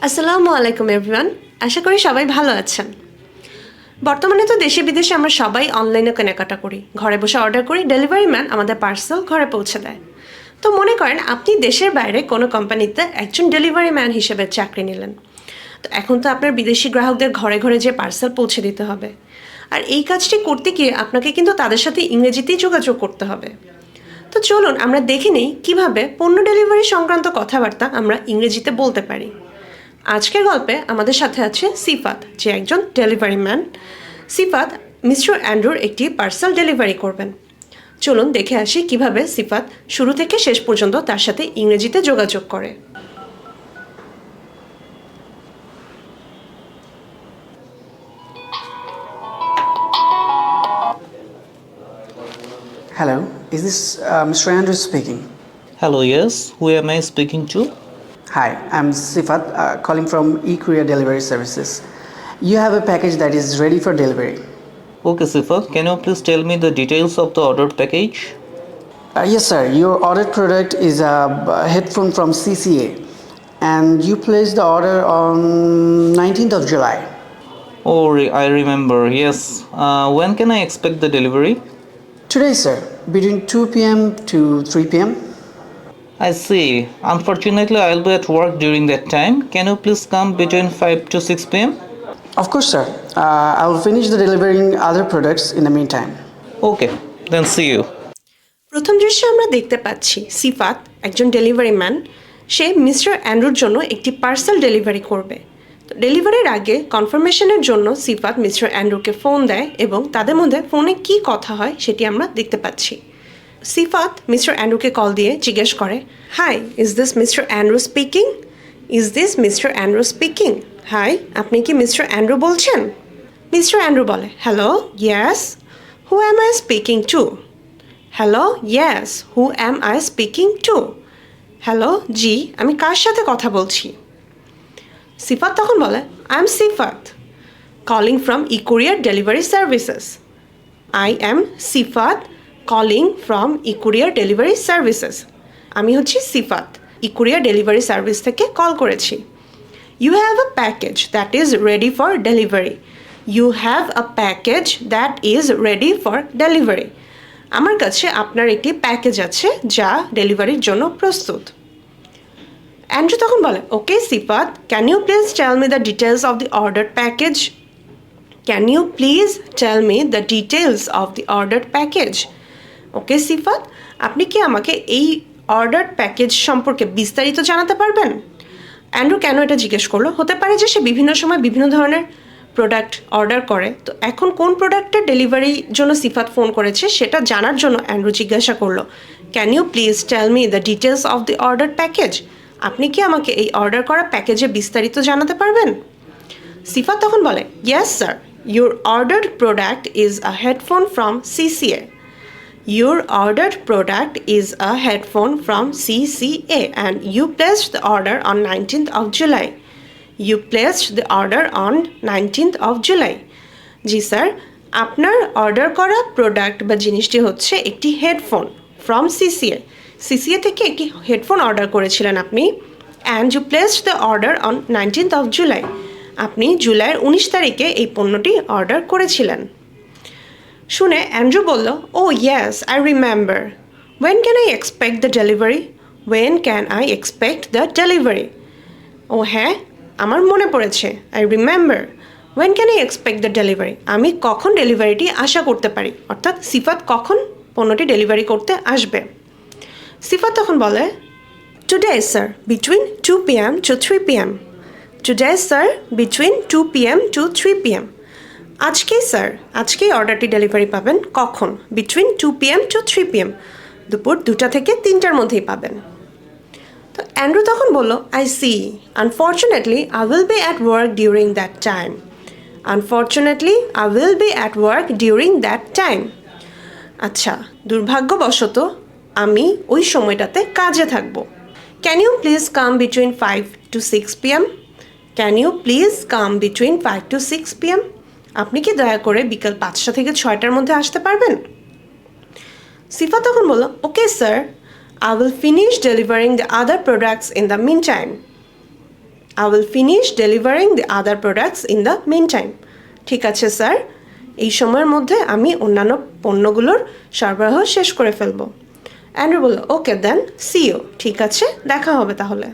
আসসালামু আলাইকুম এভরিওয়ান। আশা করি সবাই ভালো আছেন। বর্তমানে তো দেশে বিদেশে আমরা সবাই অনলাইনে কেনাকাটা করি, ঘরে বসে অর্ডার করি, ডেলিভারি ম্যান আমাদের পার্সেল ঘরে পৌঁছে দেয়। তো মনে করেন আপনি দেশের বাইরে কোনো কোম্পানিতে একজন ডেলিভারি ম্যান হিসেবে চাকরি নিলেন। তো এখন তো আপনার বিদেশি গ্রাহকদের ঘরে ঘরে যে পার্সেল পৌঁছে দিতে হবে, আর এই কাজটি করতে গিয়ে আপনাকে কিন্তু তাদের সাথে ইংরেজিতেই যোগাযোগ করতে হবে। তো চলুন আমরা দেখে নিই কীভাবে পণ্য ডেলিভারি সংক্রান্ত কথাবার্তা আমরা ইংরেজিতে বলতে পারি। আজকের গল্পে আমাদের সাথে আছে সিফাত, যে একজন ডেলিভারি ম্যান। সিফাত মিস্টার অ্যান্ড্রুর একটি পার্সেল ডেলিভারি করবেন। চলুন দেখে আসি কিভাবে সিফাত শুরু থেকে শেষ পর্যন্ত তার সাথে ইংরেজিতে যোগাযোগ করে। Hello, is this Mr. Andrew speaking? Hello, yes. Who am I speaking to? Hi, I'm Sifat, calling from eCourier Delivery Services. You have a package that is ready for delivery. Okay, Sifa, can you please tell me the details of the order package? Yes, sir. Your ordered product is a headphone from CCA, and you placed the order on 19th of July. Oh, I remember. Yes. When can I expect the delivery? Today, sir, between 2 p.m. to 3 p.m. I see. Unfortunately, I'll be at work during that time. Can you please come between 5 to 6 p.m.? Of course, sir. I will finish the delivering other products in the meantime. Okay, then see you. প্রথম দৃশ্যে আমরা দেখতে পাচ্ছি সিফাত, একজন delivery man, সে mister অ্যান্ড্রুর জন্য একটি parcel delivery করবে। তো ডেলিভারির আগে কনফার্মেশনের জন্য সিফাত মিস্টার অ্যান্ড্রুকে ফোন দেয় এবং তাদের মধ্যে ফোনে কী কথা হয় সেটি আমরা দেখতে পাচ্ছি। সিফাত মিস্টার অ্যান্ড্রুকে কল দিয়ে জিজ্ঞেস করে, hi, is this mister Andrew speaking? Is this mister Andrew speaking? Hi, আপনি কি মিস্টার অ্যান্ড্রু বলছেন? মিস্টার অ্যান্ড্রু বলে, hello, yes, who am I speaking to? Hello, yes, who am I speaking to? Hello, জি, আমি কার সাথে কথা বলছি? সিফাত তখন বলে, I am Sifat, calling from eCourier delivery services. I am Sifat, calling from eCourier delivery services. আমি হচ্ছি সিফাত, ইকুরিয়ার ডেলিভারি সার্ভিস থেকে কল করেছি। You have a package that is ready for delivery. You have a package that is ready for delivery. আমার কাছে আপনার একটি package আছে যা ডেলিভারির জন্য প্রস্তুত। অ্যান্ড্রু তখন বলে, okay Sifat, can you please tell me the details of the order package? Can you please tell me the details of the order package? Okay Sifat, আপনি কি আমাকে এই অর্ডার প্যাকেজ সম্পর্কে বিস্তারিত জানাতে পারবেন? অ্যান্ড্রু কেন এটা জিজ্ঞেস করলো? হতে পারে যে সে বিভিন্ন সময় বিভিন্ন ধরনের প্রোডাক্ট অর্ডার করে, তো এখন কোন প্রোডাক্টের ডেলিভারির জন্য সিফাত ফোন করেছে সেটা জানার জন্য অ্যান্ড্রু জিজ্ঞাসা করলো, can you please tell me the details of the order package? আপনি কি আমাকে এই অর্ডার করা প্যাকেজে বিস্তারিত জানাতে পারবেন? সিফাত তখন বলে, yes sir, your ordered product is a headphone from CCA. Your ordered product is a headphone from CCA and you placed the order on 19th of July. You placed the order on 19th of July. G sir, আপনার order করা product বা জিনিসটি হচ্ছে একটি headphone from CCA. CCA থেকে একটি headphone order করেছিলেন আপনি, and you placed the order on 19th of July. আপনি জুলাইয়ের 19 তারিখে এই পণ্যটি অর্ডার করেছিলেন। শুনে অ্যান্ড্রু বলল, oh yes, I remember. When can I expect the delivery? When can I expect the delivery? Oh হ্যাঁ, আমার মনে পড়েছে, I remember. When can I expect the delivery? আমি কখন ডেলিভারিটি আশা করতে পারি, অর্থাৎ সিফাত কখন পণ্যটি ডেলিভারি করতে আসবে। সিফাত তখন বলে, today sir, between 2 p.m. to 3 p.m. Today sir, between 2 p.m. to 3 p.m. আজকেই স্যার, আজকেই অর্ডারটি ডেলিভারি পাবেন। কখন? Between 2 p.m. to 3 p.m. দুপুর 2টা থেকে 3টার মধ্যেই পাবেন। তো অ্যান্ড্রু তখন বলল, I see, unfortunately I will be at work during that time. Unfortunately I will be at work during that time. আচ্ছা, দুর্ভাগ্যবশত আমি ওই সময়টাতে কাজে থাকবো। Can you please come between 5 to 6 p.m.? Can you please come between 5 to 6 p.m.? আপনি কি দয়া করে বিকাল 5টা থেকে 6টার মধ্যে আসতে পারবেন? সিফা তখন বলল, okay sir, I will finish delivering the other products in the mean time. I will finish delivering the other products in the meantime. ঠিক আছে স্যার, এই সময়ের মধ্যে আমি অন্যান্য পণ্যগুলোর সরবরাহ শেষ করে ফেলব। অ্যান্ড্রু বলল ওকে দেন সি ইউ, ঠিক আছে দেখা হবে তাহলে।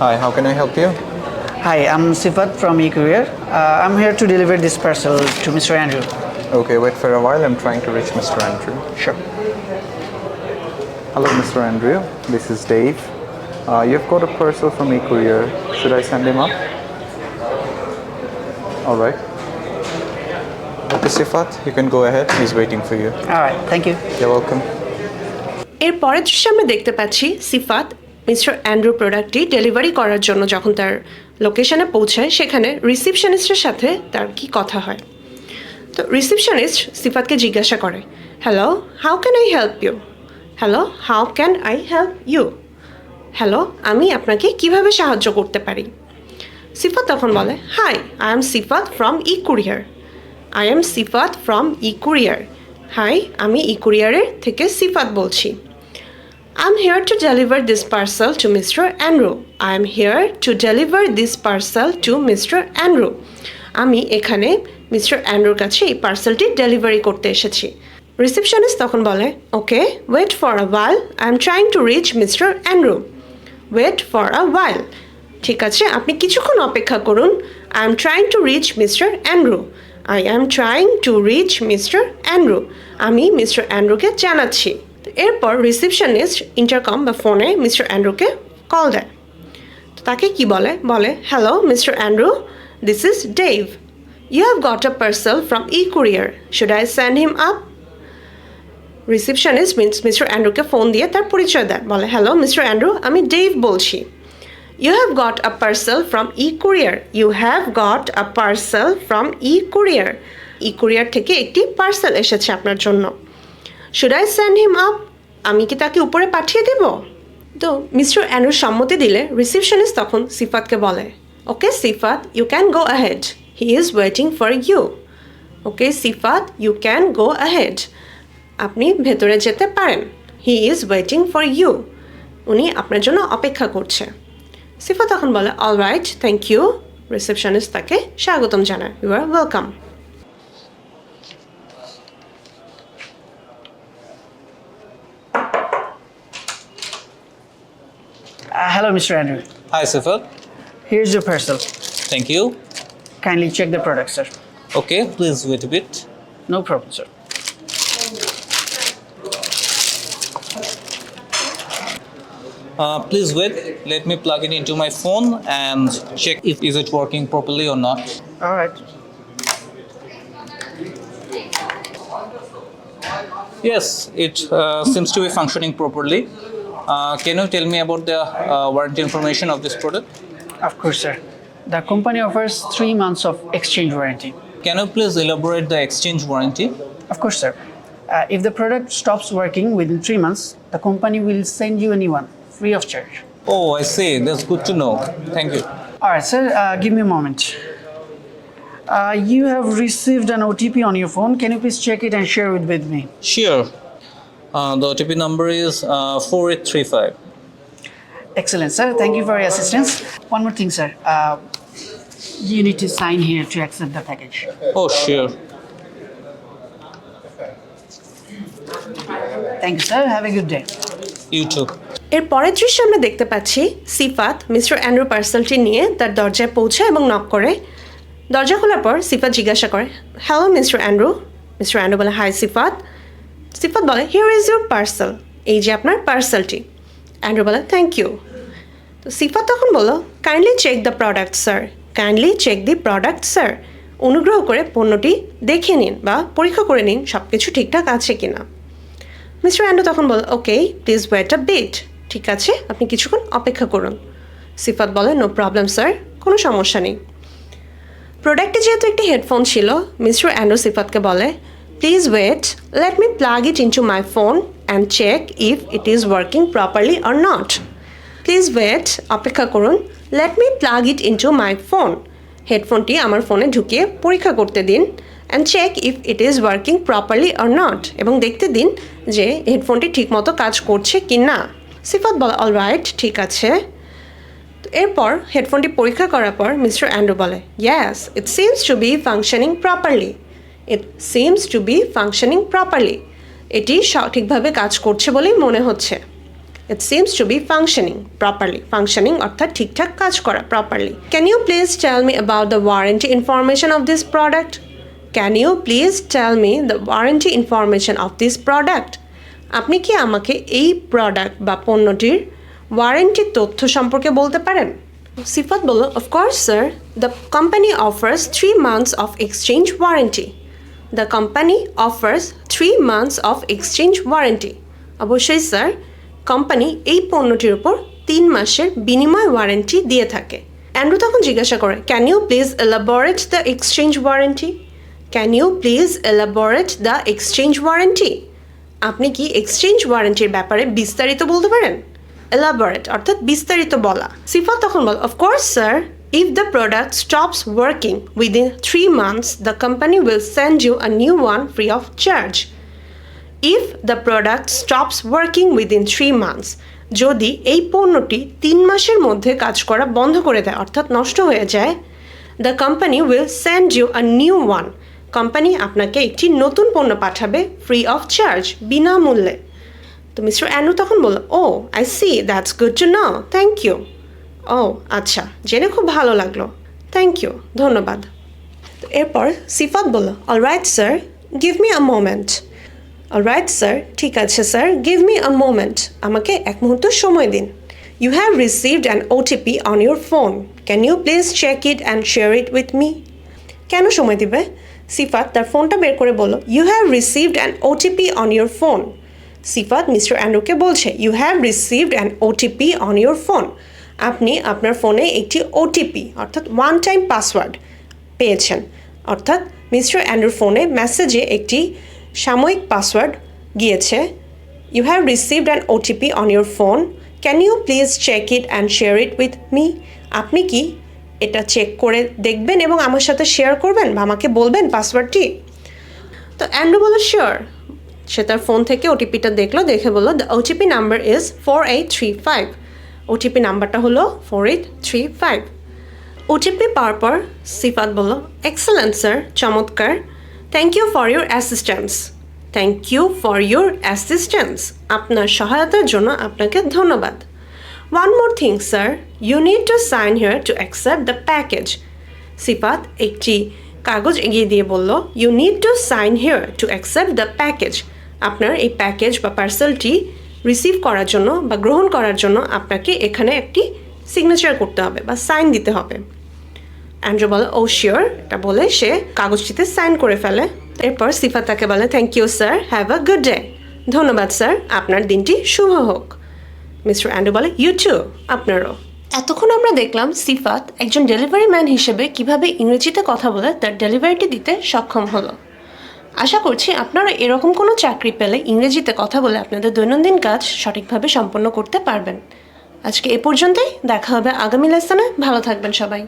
Hi, how can I help you? Hi, I'm Sifat from eCourier. I'm here to deliver this parcel to Mr. Andrew. Okay, wait for a while. I'm trying to reach Mr. Andrew. Sure. Hello, Mr. Andrew. This is Dave. You've got a parcel from eCourier. Should I send him up? All right. Okay, Sifat, you can go ahead. He's waiting for you. All right, thank you. You're welcome. এর পরের দৃশ্যে আমরা দেখতে পাচ্ছি সিফাত mister Andrew প্রোডাক্টটি delivery করার জন্য যখন তার লোকেশনে পৌঁছায় সেখানে রিসিপশনিস্টের সাথে তার কি কথা হয়। তো রিসিপশনিস্ট সিফাতকে জিজ্ঞাসা করে, hello how can I help you? Hello how can I help you? Hello আমি আপনাকে কিভাবে সাহায্য করতে পারি? সিফাত তখন বলে, hi I am Sifat from eCourier. I am Sifat from eCourier. Hi আমি ইকুরিয়ারের থেকে সিফাত বলছি। I'm here to deliver this parcel to Mr. Andrew. I'm here to deliver this parcel to Mr. Andrew. আমি এখানে মিস্টার অ্যান্ড্রুর কাছে এই পার্সেলটি ডেলিভারি করতে এসেছি। রিসেপশনিস্ট তখন বলে, okay wait for a while, I am trying to reach mister Andrew. Wait for a while, ঠিক আছে আপনি কিছুক্ষণ অপেক্ষা করুন। I am trying to reach mister Andrew. I am trying to reach mister Andrew. আমি mister অ্যান্ড্রুকে জানাচ্ছি। এরপর রিসেপশনিস্ট ইন্টারকম বা ফোনে মিস্টার অ্যান্ড্রুকে কল দেয়। তো তাকে কি বলে, hello mister Andrew, this is Dave. You have got a parcel from eCourier, should I send him up? Receptionist mister অ্যান্ড্রুকে ফোন দিয়ে তার পরিচয় দেয়, বলে হ্যালো মিস্টার অ্যান্ড্রু আমি ডেভ বলছি। You have got a parcel from eCourier. You have got a parcel from eCourier. ECourier থেকে একটি পার্সেল এসেছে আপনার জন্য। Should I send him up? আমি কি তাকে উপরে পাঠিয়ে দেব? তো মিস্টার অ্যান্ড্রু সম্মতি দিলে রিসেপশনিস্ট তখন সিফাতকে বলে, okay Sifat you can go ahead, he is waiting for you. Okay Sifat you can go ahead, আপনি ভেতরে যেতে পারেন। He is waiting for you, উনি আপনার জন্য অপেক্ষা করছে। সিফাত তখন বলে all right thank you. Receptionist তাকে স্বাগতম জানায়, you are welcome. Hello, Mr. Andrew. Hi, Sifat. Here's your parcel. Thank you. Kindly check the product, sir. Okay, please wait a bit. No problem, sir. Please wait. Let me plug it into my phone and check if is it working properly or not. All right. Yes, it seems to be functioning properly. Can you tell me about the warranty information of this product? Of course, sir. The company offers 3 months of exchange warranty. Can you please elaborate the exchange warranty? Of course, sir. If the product stops working within 3 months, the company will send you a new one, free of charge. Oh, I see. That's good to know. Thank you. All right, sir. Give me a moment. You have received an OTP on your phone. Can you please check it and share it with me? Sure. The OTP number is 4835. Excellent, sir. Thank you for your assistance. One more thing, sir. You need to sign here to accept the package. Oh, sure. Thank you, sir. Have a good day. You too. এর পরের দৃশ্যে আমরা দেখতে পাচ্ছি সিফাত mister Andrew পার্সেলটি নিয়ে তার দরজায় পৌঁছায় এবং নক করে। দরজা খোলার পর সিফাত জিজ্ঞাসা করে, hello mister Andrew. Mister Andrew বলে, হাই সিফাত। সিফাত বলে, হিয়ার ইজ ইউর পার্সেল, এই যে আপনার পার্সেলটি। অ্যান্ড্রু বলে, থ্যাংক ইউ। তো সিফাত তখন বলল, kindly check the product sir, kindly check the product sir. অনুগ্রহ করে পণ্যটি দেখে নিন বা পরীক্ষা করে নিন সব কিছু ঠিকঠাক আছে কিনা। মিস্টার অ্যান্ড্রু তখন বলে, okay please wait a bit, ঠিক আছে আপনি কিছুক্ষণ অপেক্ষা করুন। সিফাত বলে, নো প্রবলেম স্যার, কোনো সমস্যা নেই। প্রোডাক্টে যেহেতু একটি হেডফোন ছিল, মিস্টার অ্যান্ড্রু সিফাতকে বলে, please wait, let me plug it into my phone and check if it is working properly or not. Please wait, অপেক্ষা করুন, let me plug it into my phone, হেডফোনটি আমার ফোনে ঢুকিয়ে পরীক্ষা করতে দিন, and check if it is working properly or not, এবং দেখতে দিন যে হেডফোনটি ঠিকমতো কাজ করছে কি না। সিফাত বলে অলরাইট, ঠিক আছে। তো এরপর হেডফোনটি পরীক্ষা করার পর মিস্টার অ্যান্ড্রু বলে yes it seems to be functioning properly, it seems to be functioning properly, এটি সঠিকভাবে কাজ করছে বলেই মনে হচ্ছে। It seems to be functioning properly. Functioning অর্থাৎ ঠিকঠাক কাজ করা properly. Can you please tell me about the warranty information of this product? Can you please tell me the warranty information of this product? আপনি কি আমাকে এই product বা পণ্যটির ওয়ারেন্টি তথ্য সম্পর্কে বলতে পারেন? সিফাত বলল of course sir, the company offers 3 months of exchange warranty. The company offers 3 months of exchange warranty. অবশ্যই স্যার, কোম্পানি এই পণ্যটির উপর 3 মাসের বিনিময় ওয়ারেন্টি দিয়ে থাকে। অ্যান্ড্রু তখন জিজ্ঞাসা করে can you please elaborate the exchange warranty? Can you please elaborate the exchange warranty? আপনি কি এক্সচেঞ্জ ওয়ারেন্টির ব্যাপারে বিস্তারিত বলতে পারেন? এলাবোরেট অর্থাৎ বিস্তারিত বলা। সিফাত তখন বল of course sir, if the product stops working within 3 months, the company will send you a new one free of charge. If the product stops working within 3 months, যদি এই পণ্যটি 3 মাসের মধ্যে কাজ করা বন্ধ করে দেয় অর্থাৎ নষ্ট হয়ে যায়, the company will send you a new one. Company আপনাকে একটি নতুন পণ্য পাঠাবে ফ্রি অফ চার্জ, বিনামূল্যে। তো মিস্টার অ্যান্ড্রু তখন বলল oh I see, that's good to know, thank you. ও আচ্ছা, জেনে খুব ভালো লাগলো, থ্যাংক ইউ, ধন্যবাদ। তো এরপর সিফাত বলল alright sir, give me a moment. Alright sir, ঠিক আছে sir, give me a moment, আমাকে এক মুহূর্ত সময় দিন। You have received an OTP on your phone, can you please check it and share it with me? কেন সময় দিবে? সিফাত তার ফোনটা বের করে বলল you have received an OTP on your phone. Sifat mister অ্যান্ড্রুকে বলছে you have received an OTP on your phone, আপনি আপনার ফোনে একটি ওটিপি অর্থাৎ ওয়ান টাইম পাসওয়ার্ড পেয়েছেন। অর্থাৎ মিস্টার অ্যান্ড্রুর ফোনে মেসেজে একটি সাময়িক পাসওয়ার্ড গিয়েছে। You have received an OTP on your phone, can you please check it and share it with me? আপনি কি এটা চেক করে দেখবেন এবং আমার সাথে শেয়ার করবেন বা আমাকে বলবেন পাসওয়ার্ডটি? তো অ্যান্ড্রু বলল শিওর। সে তার ফোন থেকে ওটিপিটা দেখলো, দেখে বললো the OTP number is 4835। OTP নাম্বারটা হলো 4835। ওটিপি পাওয়ার পর সিফাত বলল এক্সেলেন্ট স্যার, চমৎকার, thank you for your assistance. Thank you for your assistance, আপনার সহায়তার জন্য আপনাকে ধন্যবাদ। One more thing sir, you need to sign here to accept the package. Sifat একটি কাগজ এগিয়ে দিয়ে বলল you need to sign here to accept the package, আপনার এই প্যাকেজ বা পার্সেলটি রিসিভ করার জন্য বা গ্রহণ করার জন্য আপনাকে এখানে একটি সিগনেচার করতে হবে বা সাইন দিতে হবে। অ্যান্ড্রু বলে ও শিওর, এটা বলে সে কাগজটিতে সাইন করে ফেলে। এরপর সিফাত তাকে বলে thank you sir, have a good day, ধন্যবাদ স্যার, আপনার দিনটি শুভ হোক। মিস্টার অ্যান্ড্রু বলে ইউ টু, আপনারও। এতক্ষণ আমরা দেখলাম সিফাত একজন ডেলিভারি ম্যান হিসেবে কিভাবে ইংরেজিতে কথা বলে তার ডেলিভারিটি দিতে সক্ষম হলো। আশা করছি আপনারা এরকম কোনো চাকরি পেলে ইংরেজিতে কথা বলে আপনাদের দৈনন্দিন কাজ সঠিকভাবে সম্পন্ন করতে পারবেন। আজকে এ পর্যন্তই, দেখা হবে আগামী লেসনে, ভালো থাকবেন সবাই।